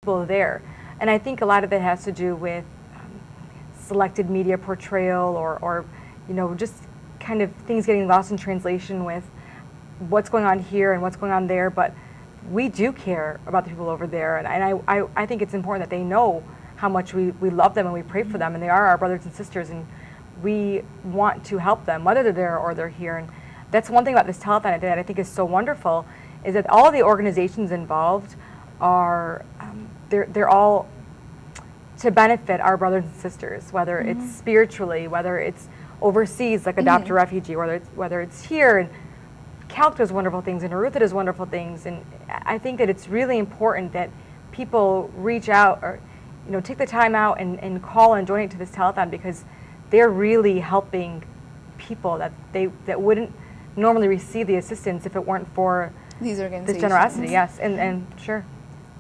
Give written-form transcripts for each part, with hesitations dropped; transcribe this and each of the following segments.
people there. And I think a lot of it has to do with selected media portrayal or just kind of things getting lost in translation with what's going on here and what's going on there. But we do care about the people over there, and I think it's important that they know how much we love them and we pray for them, and they are our brothers and sisters, and we want to help them, whether they're there or they're here. And that's one thing about this telethon that I think is so wonderful, is that all the organizations involved are, they're all to benefit our brothers and sisters, whether it's spiritually, whether it's overseas, like Adopt a Refugee, whether it's here. And Calc does wonderful things, and Arutha does wonderful things, and I think that it's really important that people reach out or take the time out and call and donate to this telethon, because they're really helping people that wouldn't normally receive the assistance if it weren't for these organizations. This generosity. Yes, and sure.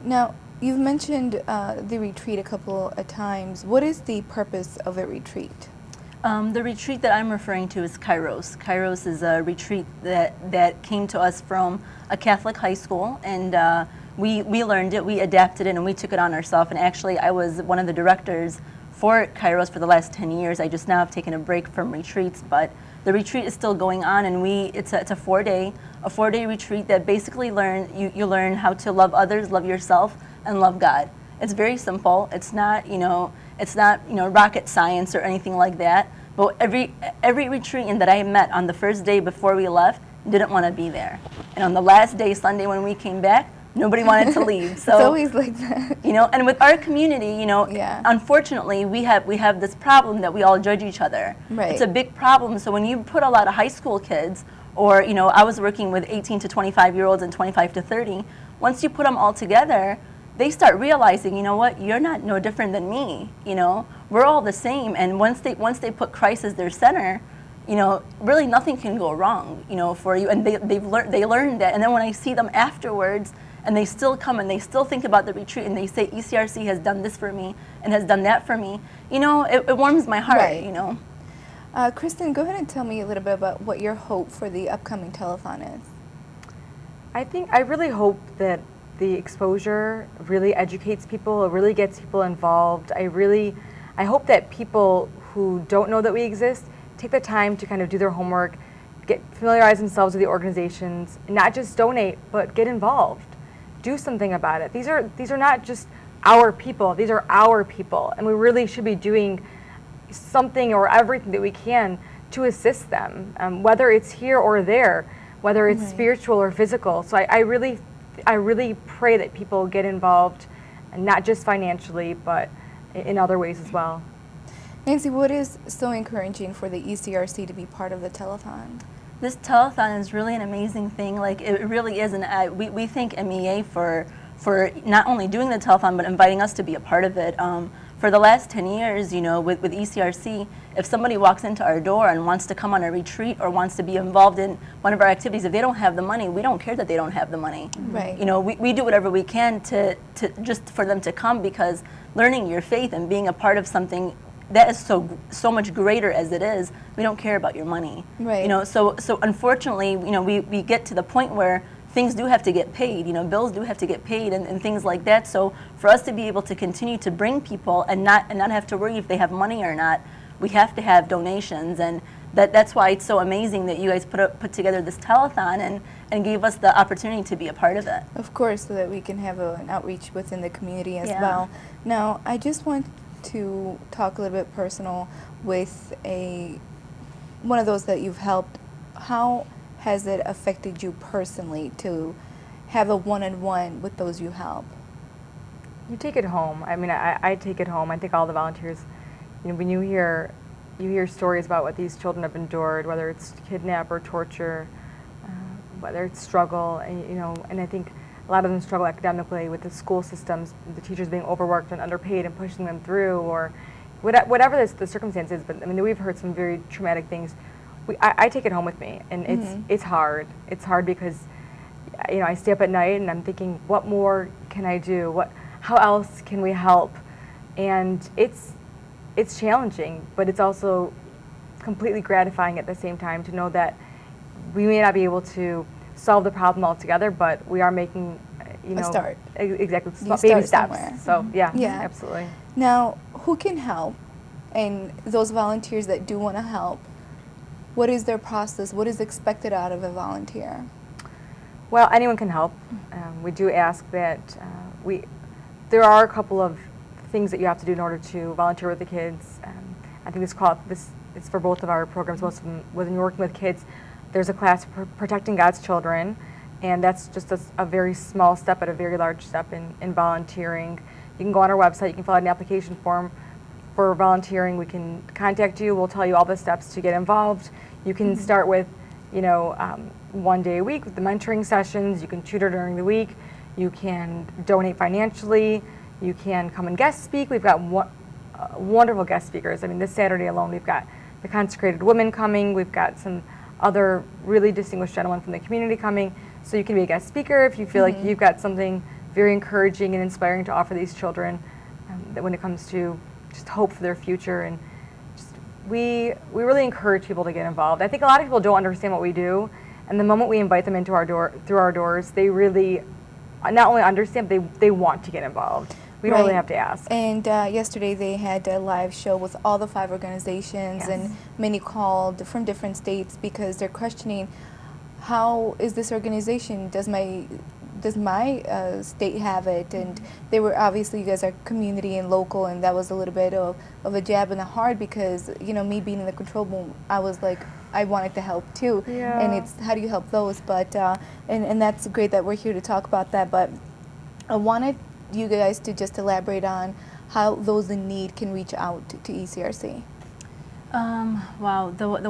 Now, you've mentioned the retreat a couple of times. What is the purpose of a retreat? The retreat that I'm referring to is Kairos. Kairos is a retreat that came to us from a Catholic high school, and we learned it, we adapted it, and we took it on ourselves. And actually, I was one of the directors for Kairos for the last 10 years. I just now have taken a break from retreats, but the retreat is still going on, and it's a 4-day retreat that basically you learn how to love others, love yourself, and love God. It's very simple. It's not rocket science or anything like that. But every retreatant that I met on the first day before we left didn't want to be there, and on the last day, Sunday, when we came back, nobody wanted to leave. So it's always like that. And with our community, unfortunately, we have this problem that we all judge each other. Right. It's a big problem. So when you put a lot of high school kids, or I was working with 18 to 25-year-olds and 25 to 30. Once you put them all together, they start realizing, you're not no different than me. We're all the same. And once they put Christ as their center, really nothing can go wrong, for you. And they learned that. And then when I see them afterwards, and they still come and they still think about the retreat, and they say, ECRC has done this for me and has done that for me, it warms my heart. Right. Kristen, go ahead and tell me a little bit about what your hope for the upcoming telethon is. I really hope that the exposure really educates people, it really gets people involved. I hope that people who don't know that we exist take the time to kind of do their homework, familiarize themselves with the organizations, and not just donate, but get involved. Do something about it. These are not just our people, these are our people, and we really should be doing something or everything that we can to assist them, whether it's here or there, whether it's spiritual or physical. So I really pray that people get involved, not just financially, but in other ways as well. Nancy, what is so encouraging for the ECRC to be part of the telethon? This telethon is really an amazing thing. Like, it really is, and we thank MEA for not only doing the telethon, but inviting us to be a part of it. For the last 10 years, with ECRC, if somebody walks into our door and wants to come on a retreat or wants to be involved in one of our activities, if they don't have the money, we don't care that they don't have the money. Right. We do whatever we can to just for them to come, because learning your faith and being a part of something that is so much greater as it is, we don't care about your money. Right. So unfortunately, we get to the point where things do have to get paid, bills do have to get paid and things like that. So for us to be able to continue to bring people and not have to worry if they have money or not, we have to have donations, and that's why it's so amazing that you guys put together this telethon and gave us the opportunity to be a part of it. Of course, so that we can have an outreach within the community as well. Now, I just want to talk a little bit personal with one of those that you've helped. How has it affected you personally to have a one-on-one with those you help? You take it home. I mean, I take it home. I think all the volunteers, when you hear stories about what these children have endured, whether it's kidnap or torture, whether it's struggle, and I think a lot of them struggle academically with the school systems, the teachers being overworked and underpaid and pushing them through, or whatever the circumstances. But I mean, we've heard some very traumatic things. I take it home with me, and it's hard. It's hard because I stay up at night and I'm thinking, what more can I do? How else can we help? And it's challenging, but it's also completely gratifying at the same time to know that we may not be able to solve the problem altogether, but we are making you know, start. Exactly, You baby start steps. somewhere. So yeah, Yeah. absolutely. Now, who can help? And those volunteers that do want to help, what is their process? What is expected out of a volunteer? Well, anyone can help. We do ask that there are a couple of things that you have to do in order to volunteer with the kids. I think it's for both of our programs. Most of them, when you're working with kids, there's a class protecting God's children, and that's just a very small step, but a very large step in volunteering. You can go on our website. You can fill out an application form for volunteering. We can contact you. We'll tell you all the steps to get involved. You can start with, you know, 1 day a week with the mentoring sessions. You can tutor during the week. You can donate financially. You can come and guest speak. We've got wonderful guest speakers. I mean, this Saturday alone, we've got the consecrated women coming. We've got some other really distinguished gentlemen from the community coming. So you can be a guest speaker if you feel like you've got something very encouraging and inspiring to offer these children that when it comes to just hope for their future. And just we really encourage people to get involved. I think a lot of people don't understand what we do, and the moment we invite them into through our doors, they really not only understand, but they want to get involved. We don't really have to ask. And yesterday they had a live show with all the 5 organizations, and many called from different states because they're questioning, how is this organization? Does my state have it? And they were, obviously you guys are community and local, and that was a little bit of a jab in the heart because, you know, me being in the control room, I was like, I wanted to help too. Yeah. And it's, how do you help those? But and that's great that we're here to talk about that. But I wanted you guys to just elaborate on how those in need can reach out to ECRC. Wow, those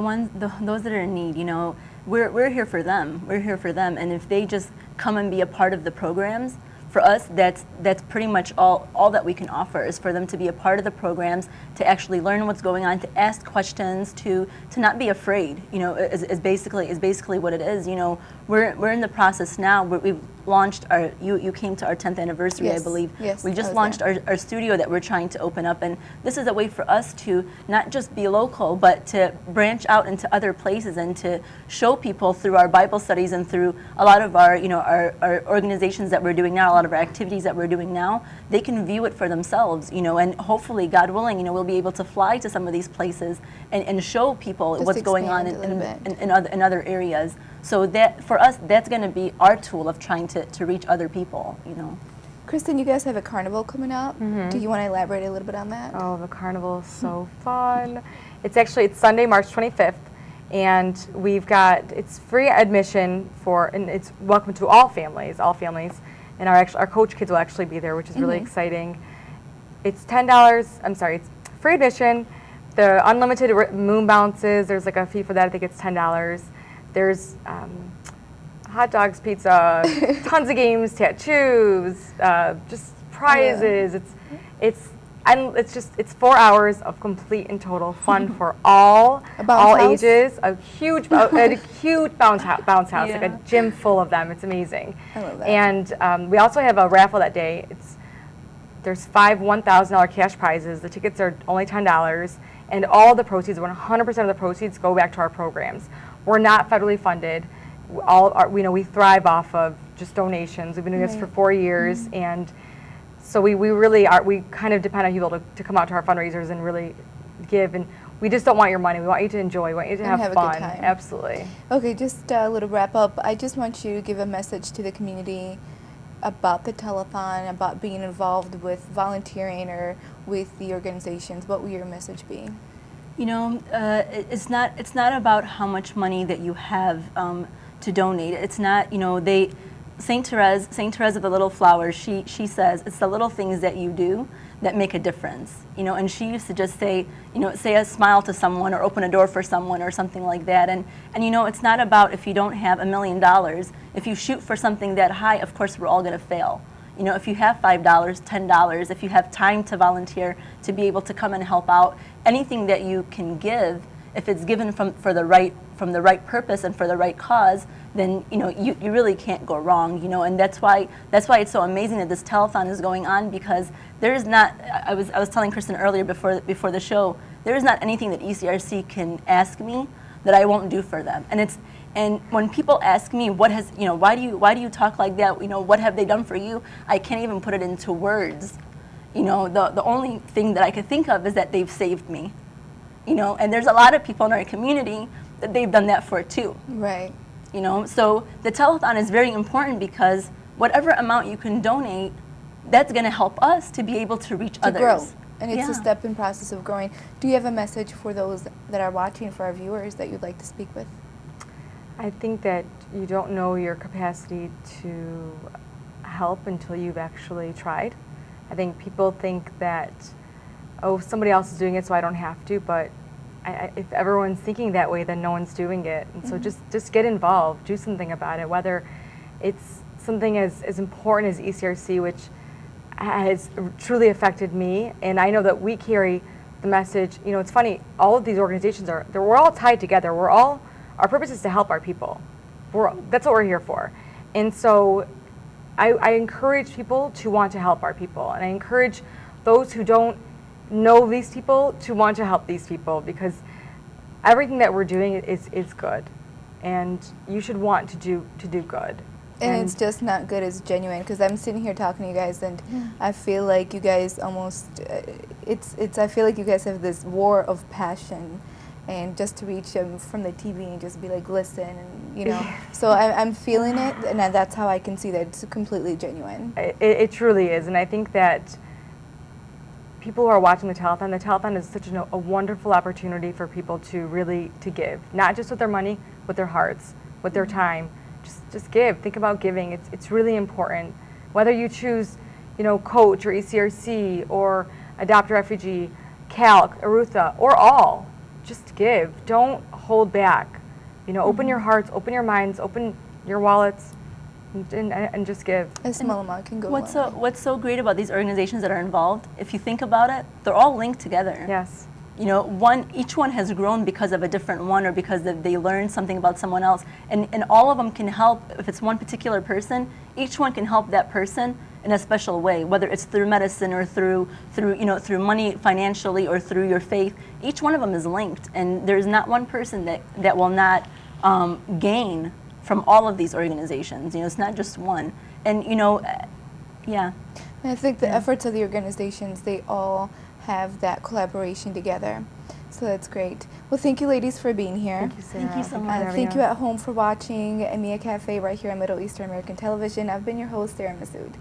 that are in need, you know, we're here for them. We're here for them, and if they just come and be a part of the programs, for us, that's pretty much all that we can offer is for them to be a part of the programs, to actually learn what's going on, to ask questions, to not be afraid. You know, is basically what it is. You know, we're in the process now. We've launched our. You came to our 10th anniversary, Yes. I believe. Yes, We just launched our studio that we're trying to open up, and this is a way for us to not just be local, but to branch out into other places and to show people through our Bible studies and through a lot of our, you know, our organizations that we're doing now, a lot of our activities that we're doing now, they can view it for themselves, you know, and hopefully, God willing, you know, we'll be able to fly to some of these places and show people Just what's going on expand in other areas. So that, for us, that's going to be our tool of trying to reach other people, you know. Kristen, you guys have a carnival coming up. Do you want to elaborate a little bit on that? Oh, the carnival is so fun. It's Sunday, March 25th, and it's free admission and it's welcome to all families, and our coach kids will actually be there, which is really exciting. It's it's free admission. The unlimited moon bounces, there's like a fee for that, I think it's $10. There's hot dogs, pizza, tons of games, tattoos, just prizes. It's 4 hours of complete and total fun for all ages. A huge bounce house, like a gym full of them. It's amazing. I love that. And we also have a raffle that day. There's 5 $1,000 cash prizes. The tickets are only $10, and all the proceeds, 100% of the proceeds, go back to our programs. We're not federally funded. We thrive off of just donations. We've been doing this for 4 years, and so we really are. We kind of depend on people to come out to our fundraisers and really give. And we just don't want your money. We want you to enjoy. We want you to have have a fun. good time. Absolutely. Okay, just a little wrap up. I just want you to give a message to the community about the telethon, about being involved with volunteering or with the organizations. What will your message be? You know, it's not about how much money that you have to donate. It's not, you know, Saint Therese of the Little Flowers, she says it's the little things that you do that make a difference. You know, and she used to just say, you know, say a smile to someone or open a door for someone or something like that. And you know, it's not about if you don't have $1 million. If you shoot for something that high, of course we're all going to fail. You know, if you have $5, $10, if you have time to volunteer, to be able to come and help out, anything that you can give, if it's given from the right purpose and for the right cause, then you know you really can't go wrong. You know, and that's why it's so amazing that this telethon is going on, because there is not. I was telling Kristen earlier before the show, there is not anything that ECRC can ask me that I won't do for them, and And when people ask me, what has, why do you talk like that? What have they done for you? I can't even put it into words. The only thing that I could think of is that they've saved me. And there's a lot of people in our community that they've done that for too. Right. So the telethon is very important because whatever amount you can donate, that's going to help us to be able to reach others. Grow. And it's a Yeah. step in process of growing. Do you have a message for those that are watching, for our viewers, that you'd like to speak with? I think that you don't know your capacity to help until you've actually tried. I think people think that, oh, somebody else is doing it, so I don't have to. But if everyone's thinking that way, then no one's doing it. And so just get involved, do something about it. Whether it's something as important as Ecrc, which has truly affected me, and I know that we carry the message. It's funny. All of these organizations we're all tied together. Our purpose is to help our people. That's what we're here for. And so I encourage people to want to help our people. And I encourage those who don't know these people to want to help these people, because everything that we're doing is good. And you should want to do good. And it's just not good, it's genuine. Because I'm sitting here talking to you guys, and I feel like you guys almost, I feel like you guys have this war of passion. And just to reach them from the TV and just be like, listen, and so I'm feeling it, and that's how I can see that it's completely genuine. It truly is, and I think that people who are watching the telethon is such a wonderful opportunity for people to really give, not just with their money, with their hearts, with their time. Just give. Think about giving. It's really important. Whether you choose, Coach or Ecrc or Adopt a Refugee, Calc, Arutha, or all. Just give. Don't hold back. Open your hearts, open your minds, open your wallets, and just give. A small amount can go. What's so great about these organizations that are involved? If you think about it, they're all linked together. Yes. Each one has grown because of a different one, or because they learned something about someone else, and all of them can help. If it's one particular person, each one can help that person in a special way, whether it's through medicine or through money financially, or through your faith. Each one of them is linked, and there's not one person that will not gain from all of these organizations. It's not just one. And yeah. And I think the efforts of the organizations, they all have that collaboration together. So that's great. Well, thank you, ladies, for being here. Thank you, Sarah. Thank you so much. Thank you at home for watching EMEA Cafe right here on Middle Eastern American Television. I've been your host, Sarah Massoud.